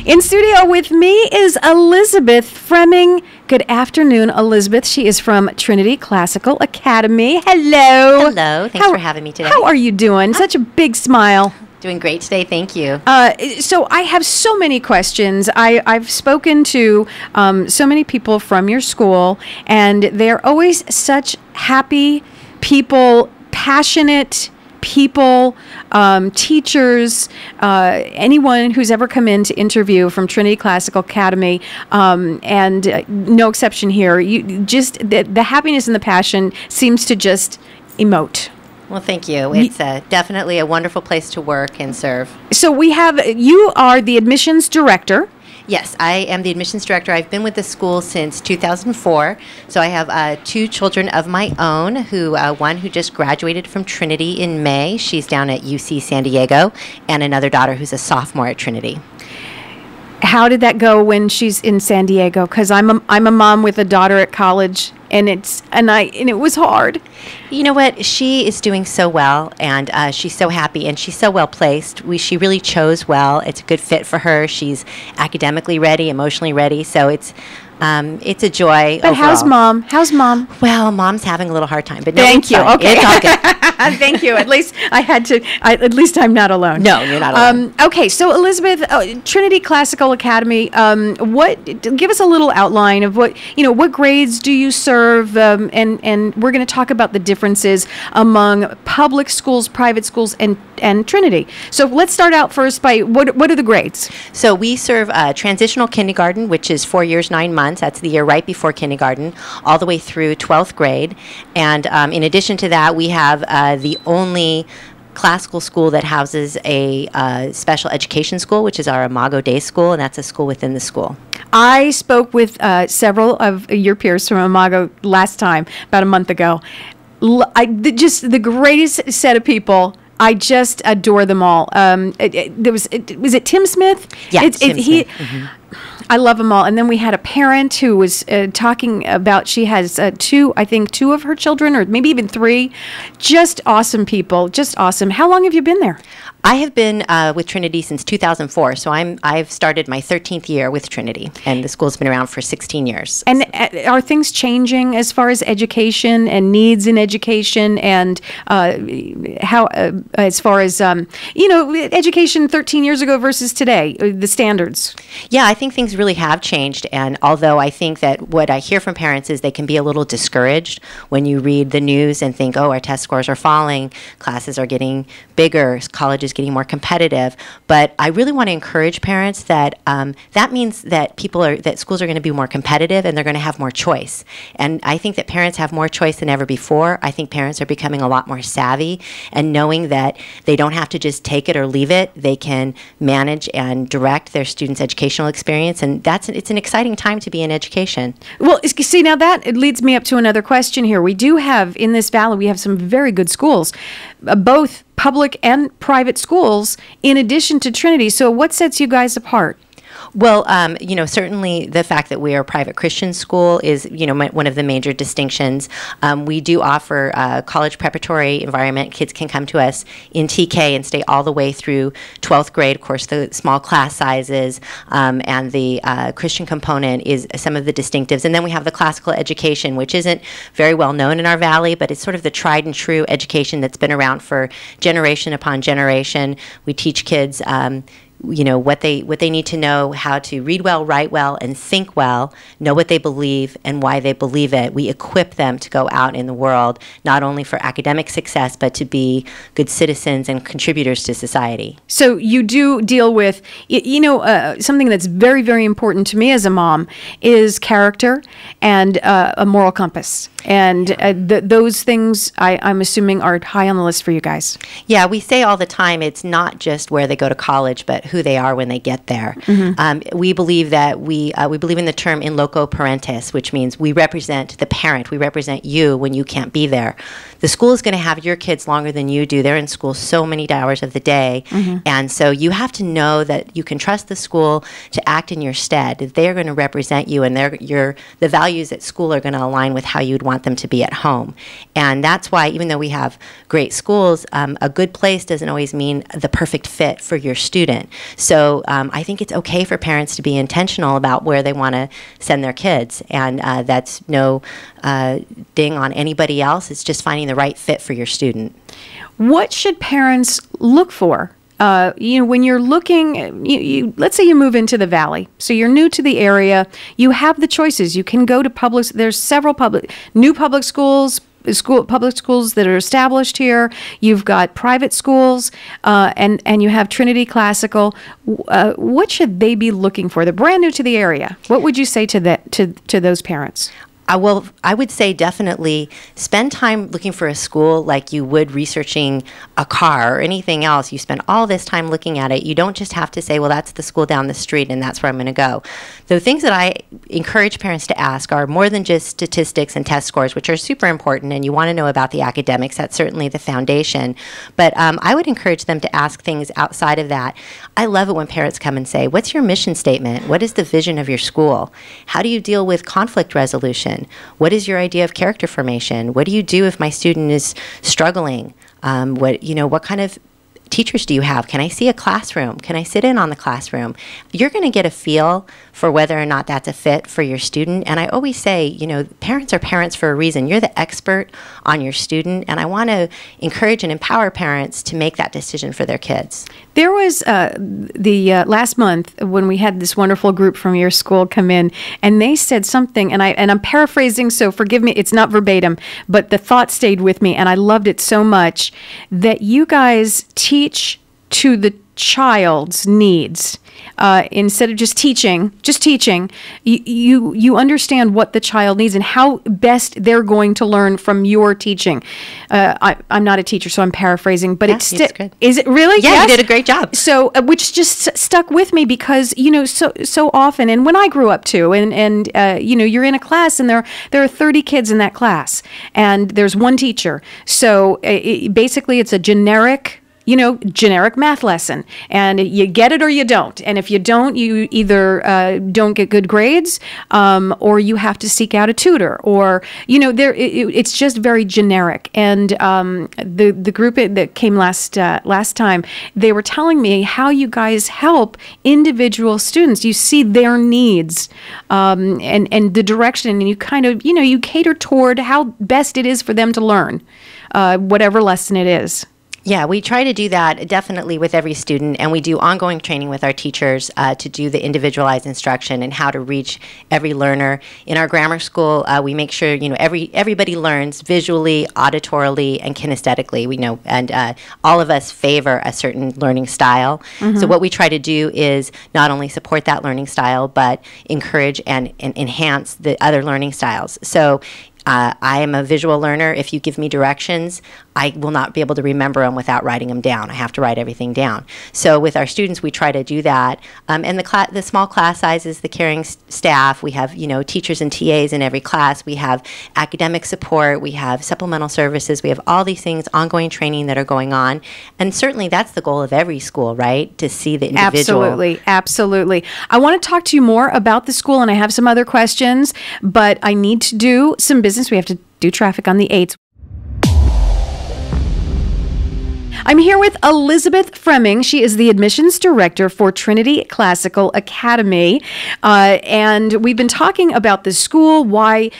In studio with me is Elizabeth Froemming. Good afternoon, Elizabeth. She is from Trinity Classical Academy. Hello. Hello. Thanks for having me today. How are you doing? Such a big smile. Doing great today. Thank you. So I have so many questions. I've spoken to so many people from your school, and they're always such happy people, passionate people, teachers, anyone who's ever come in to interview from Trinity Classical Academy, and no exception here. You just the happiness and the passion seems to just emote. Well, thank you. It's definitely a wonderful place to work and serve. So you are the admissions director. Yes, I am the admissions director. I've been with the school since 2004. So I have two children of my own, one who just graduated from Trinity in May. She's down at UC San Diego, and another daughter who's a sophomore at Trinity. How did that go when she's in San Diego? Because I'm a mom with a daughter at college, and it was hard. You know what? She is doing so well, and she's so happy, and she's so well placed. She really chose well. It's a good fit for her. She's academically ready, emotionally ready. So it's a joy. But overall. How's mom? Well, mom's having a little hard time, but no, thank you. Fine. Okay, it's all good. Thank you. At least at least I'm not alone. No, you're not alone. Okay, so Elizabeth, Trinity Classical Academy. Give us a little outline of what grades do you serve, and we're going to talk about the differences among public schools, private schools, and Trinity. So let's start out first by what are the grades? So we serve transitional kindergarten, which is 4 years, 9 months. That's the year right before kindergarten, all the way through 12th grade. And in addition to that, we have the only classical school that houses a special education school, which is our Imago Day School, and that's a school within the school. I spoke with several of your peers from Imago last time, about a month ago. Just the greatest set of people. I just adore them all. Was it Tim Smith? Yeah, Tim Smith. Mm-hmm. I love them all. And then we had a parent who was talking about she has two of her children, or maybe even three. Just awesome people. Just awesome. How long have you been there? I have been with Trinity since 2004, so I've started my 13th year with Trinity, and the school's been around for 16 years. And are things changing as far as education and needs in education, and how as far as education 13 years ago versus today, the standards? Yeah, I think things really have changed, and although I think that what I hear from parents is they can be a little discouraged when you read the news and think, oh, our test scores are falling, classes are getting bigger, colleges getting more competitive. But I really want to encourage parents that that means that schools are going to be more competitive, and they're going to have more choice. And I think that parents have more choice than ever before. I think parents are becoming a lot more savvy and knowing that they don't have to just take it or leave it. They can manage and direct their students' educational experience, and it's an exciting time to be in education. Well, see, now that it leads me up to another question here. We do have in this valley, we have some very good schools, both public and private schools, in addition to Trinity. So what sets you guys apart? Well, certainly the fact that we are a private Christian school is, one of the major distinctions. We do offer a college preparatory environment. Kids can come to us in TK and stay all the way through 12th grade. Of course, the small class sizes and the Christian component is some of the distinctives. And then we have the classical education, which isn't very well known in our valley, but it's sort of the tried and true education that's been around for generation upon generation. We teach kids what they need to know, how to read well, write well, and think well, know what they believe and why they believe it. We equip them to go out in the world, not only for academic success, but to be good citizens and contributors to society. So you do deal with, something that's very, very important to me as a mom is character and a moral compass. And those things, I'm assuming, are high on the list for you guys. Yeah, we say all the time, it's not just where they go to college, but who they are when they get there. Mm-hmm. We believe that we believe in the term in loco parentis, which means we represent the parent. We represent you when you can't be there. The school is going to have your kids longer than you do. They're in school so many hours of the day. Mm-hmm. And so you have to know that you can trust the school to act in your stead. They're going to represent you, and the values at school are going to align with how you'd want them to be at home. And that's why, even though we have great schools, a good place doesn't always mean the perfect fit for your student. So I think it's okay for parents to be intentional about where they want to send their kids, and that's no ding on anybody else. It's just finding the right fit for your student. What should parents look for? When you're looking, let's say you move into the Valley, so you're new to the area, you have the choices. You can go to there's several public schools, public schools that are established here. You've got private schools, and you have Trinity Classical. What should they be looking for? They're brand new to the area. What would you say to those parents? Well, I would say definitely spend time looking for a school like you would researching a car or anything else. You spend all this time looking at it. You don't just have to say, well, that's the school down the street and that's where I'm going to go. The things that I encourage parents to ask are more than just statistics and test scores, which are super important, and you want to know about the academics. That's certainly the foundation. But I would encourage them to ask things outside of that. I love it when parents come and say, what's your mission statement? What is the vision of your school? How do you deal with conflict resolution? What is your idea of character formation? What do you do if my student is struggling? What kind of teachers do you have? Can I see a classroom? Can I sit in on the classroom? You're going to get a feel for whether or not that's a fit for your student. And I always say, parents are parents for a reason. You're the expert on your student, and I want to encourage and empower parents to make that decision for their kids. There was the last month when we had this wonderful group from your school come in, and they said something, and I'm paraphrasing, so forgive me, it's not verbatim, but the thought stayed with me, and I loved it so much, that you guys teach to the child's needs. Instead of just teaching, you understand what the child needs and how best they're going to learn from your teaching. I'm not a teacher, so I'm paraphrasing, but it's good. Is it really? Yeah, yes? You did a great job. So, which just stuck with me because so often, and when I grew up too, and you're in a class and there are 30 kids in that class, and there's one teacher. So basically, it's a generic math lesson, and you get it or you don't. And if you don't, you either don't get good grades, or you have to seek out a tutor, or it's just very generic. And the group that came last time, they were telling me how you guys help individual students. You see their needs, and the direction, and you kind of you cater toward how best it is for them to learn, whatever lesson it is. Yeah, we try to do that definitely with every student, and we do ongoing training with our teachers to do the individualized instruction and how to reach every learner. In our grammar school, we make sure everybody learns visually, auditorily, and kinesthetically. We know, and all of us favor a certain learning style. Mm-hmm. So what we try to do is not only support that learning style, but encourage and enhance the other learning styles. So I am a visual learner. If you give me directions, I will not be able to remember them without writing them down. I have to write everything down. So with our students, we try to do that. And the small class sizes, the caring staff, we have teachers and TAs in every class. We have academic support. We have supplemental services. We have all these things, ongoing training that are going on. And certainly that's the goal of every school, right? To see the individual. Absolutely. I want to talk to you more about the school, and I have some other questions, but I need to do some business. We have to do traffic on the 8th. I'm here with Elizabeth Froemming. She is the admissions director for Trinity Classical Academy. And we've been talking about the school, why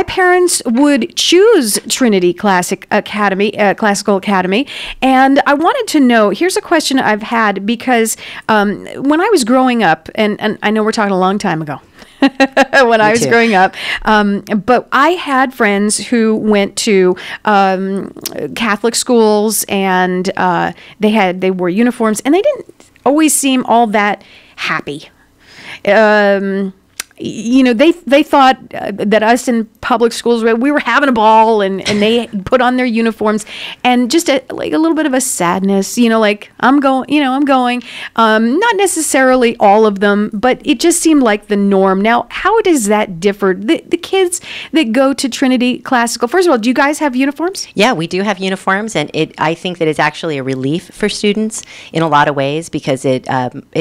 parents would choose Trinity Classical Academy. And I wanted to know, here's a question I've had, because when I was growing up, and I know we're talking a long time ago, when I was growing up. But I had friends who went to Catholic schools, and they wore uniforms, and they didn't always seem all that happy. They thought that us in public schools, we were having a ball, and they put on their uniforms, and just a little bit of a sadness, like I'm going, not necessarily all of them, but it just seemed like the norm. Now, how does that differ? The kids that go to Trinity Classical, first of all, do you guys have uniforms? Yeah, we do have uniforms, and I think that it's actually a relief for students in a lot of ways, because it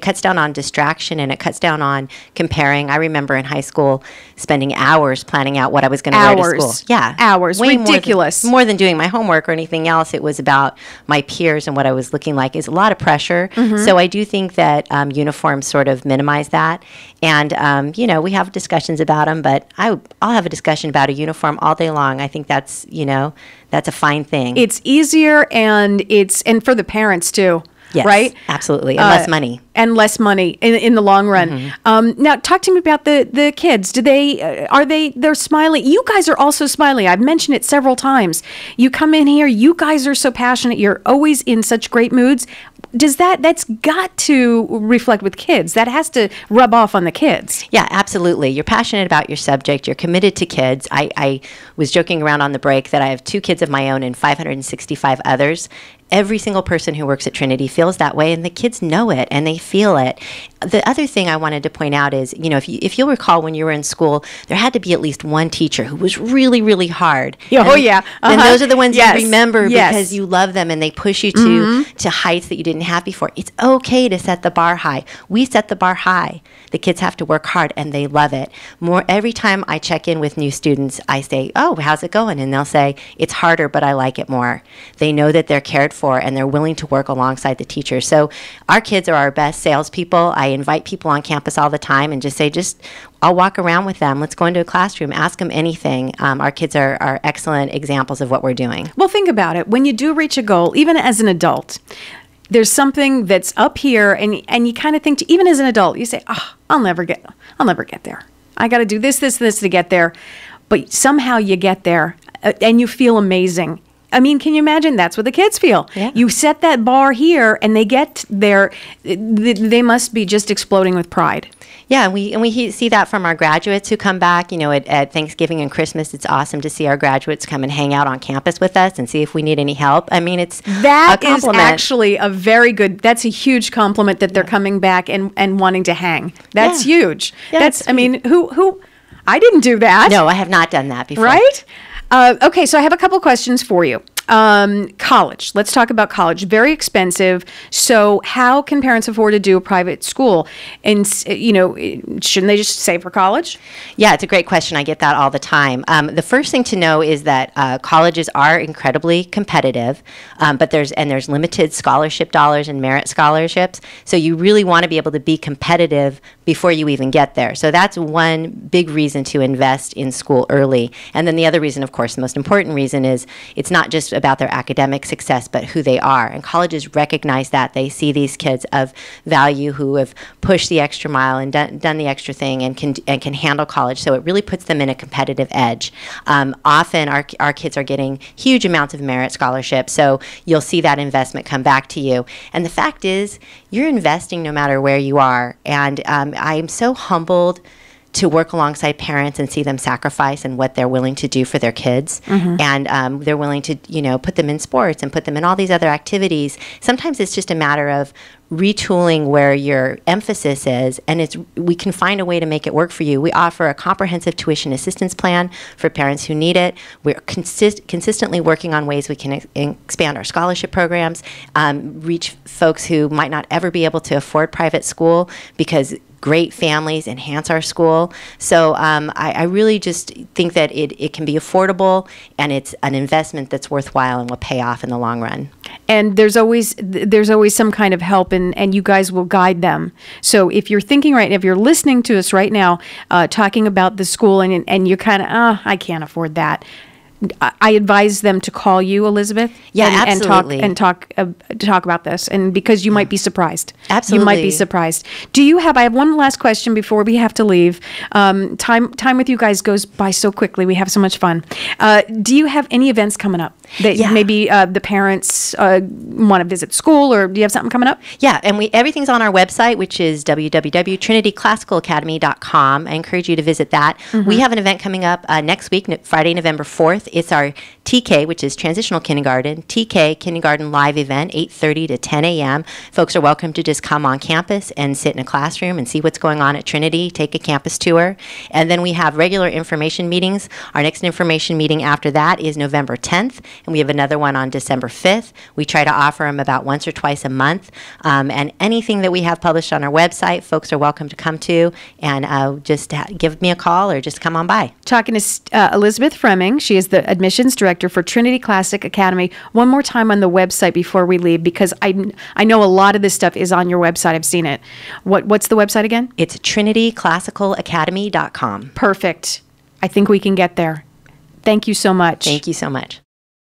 cuts down on distraction, and it cuts down on comparing. I remember remember in high school spending hours planning out what I was going to wear to school. Yeah. Hours. Way Ridiculous. More than doing my homework or anything else. It was about my peers and what I was looking like. Is a lot of pressure. So I do think that uniforms sort of minimize that. And, you know, we have discussions about them, but I'll have a discussion about a uniform all day long. I think that's, you know, that's a fine thing. It's easier and for the parents too. Yes, right? Absolutely. And less money. And less money in the long run. Now, talk to me about the kids. Do they're smiling? You guys are also smiling. I've mentioned it several times. You come in here, you guys are so passionate. You're always in such great moods. That's got to reflect with kids. That has to rub off on the kids. Yeah, absolutely. You're passionate about your subject. You're committed to kids. I was joking around on the break that I have 2 kids of my own and 565 others. Every single person who works at Trinity feels that way, and the kids know it and they feel it. The other thing I wanted to point out is, you know, if you'll recall when you were in school, there had to be at least one teacher who was really, really hard. Oh, yeah. And those are the ones Yes. you remember Yes. because you love them and they push you to heights that you didn't have before. It's okay to set the bar high. We set the bar high. The kids have to work hard and they love it. Every time I check in with new students, I say, "Oh, how's it going?" And they'll say, "It's harder, but I like it more." They know that they're cared for and they're willing to work alongside the teachers. So our kids are our best salespeople. I invite people on campus all the time and just say, I'll walk around with them. Let's go into a classroom. Ask them anything. Our kids are excellent examples of what we're doing. Well, think about it. When you do reach a goal, even as an adult, there's something that's up here, and you kind of think, even as an adult, you say, "Oh, I'll never get there. I got to do this to get there." But somehow you get there, and you feel amazing. I mean, can you imagine? That's what the kids feel. Yeah. You set that bar here, and they get there. They must be just exploding with pride. Yeah, and we see that from our graduates who come back. You know, at Thanksgiving and Christmas, it's awesome to see our graduates come and hang out on campus with us and see if we need any help. I mean, it's that a compliment. is actually that's a huge compliment that they're coming back and wanting to hang. That's huge. Yeah, That's it's I mean, who I didn't do that. No, I have not done that before. Right? Okay, so I have a couple questions for you. College. Let's talk about college. Very expensive. So how can parents afford to do a private school? And, you know, shouldn't they just save for college? Yeah, it's a great question. I get that all the time. The first thing to know is that colleges are incredibly competitive, but there's limited scholarship dollars and merit scholarships. So you really want to be able to be competitive before you even get there. So that's one big reason to invest in school early. And then the other reason, of course, the most important reason is it's not just about their academic success, but who they are. And colleges recognize that. They see these kids of value who have pushed the extra mile and done the extra thing and can handle college. So it really puts them in a competitive edge. Often our kids are getting huge amounts of merit scholarships, so you'll see that investment come back to you. And the fact is, you're investing no matter where you are. And I'm so humbled to work alongside parents and see them sacrifice and what they're willing to do for their kids. And they're willing to, you know, put them in sports and put them in all these other activities. Sometimes it's just a matter of retooling where your emphasis is, and we can find a way to make it work for you. We offer a comprehensive tuition assistance plan for parents who need it. We're consistently working on ways we can expand our scholarship programs, reach folks who might not ever be able to afford private school because great families enhance our school. So I really just think that it can be affordable, and it's an investment that's worthwhile and will pay off in the long run. And there's always some kind of help, and you guys will guide them. So if you're thinking if you're listening to us right now, talking about the school, and you're kind of, I can't afford that, I advise them to call you, Elizabeth. Yeah, absolutely. and talk about this, and because you might be surprised. Absolutely, you might be surprised. I have one last question before we have to leave. Time with you guys goes by so quickly. We have so much fun. Do you have any events coming up that maybe the parents want to visit school, or do you have something coming up? Yeah, and everything's on our website, which is www.trinityclassicalacademy.com. I encourage you to visit that. We have an event coming up next week, Friday, November 4th. It's our TK, which is Transitional Kindergarten, TK Kindergarten Live event, 8:30 to 10 a.m. Folks are welcome to just come on campus and sit in a classroom and see what's going on at Trinity, take a campus tour. And then we have regular information meetings. Our next information meeting after that is November 10th, and we have another one on December 5th. We try to offer them about once or twice a month. And anything that we have published on our website, folks are welcome to come to, and just give me a call or just come on by. Talking to Elizabeth Froemming. She is the admissions director for Trinity Classic Academy. One more time on the website before we leave, because I know a lot of this stuff is on your website. I've seen it. What's the website again? It's trinityclassicalacademy.com. Perfect. I think we can get there. Thank you so much. Thank you so much.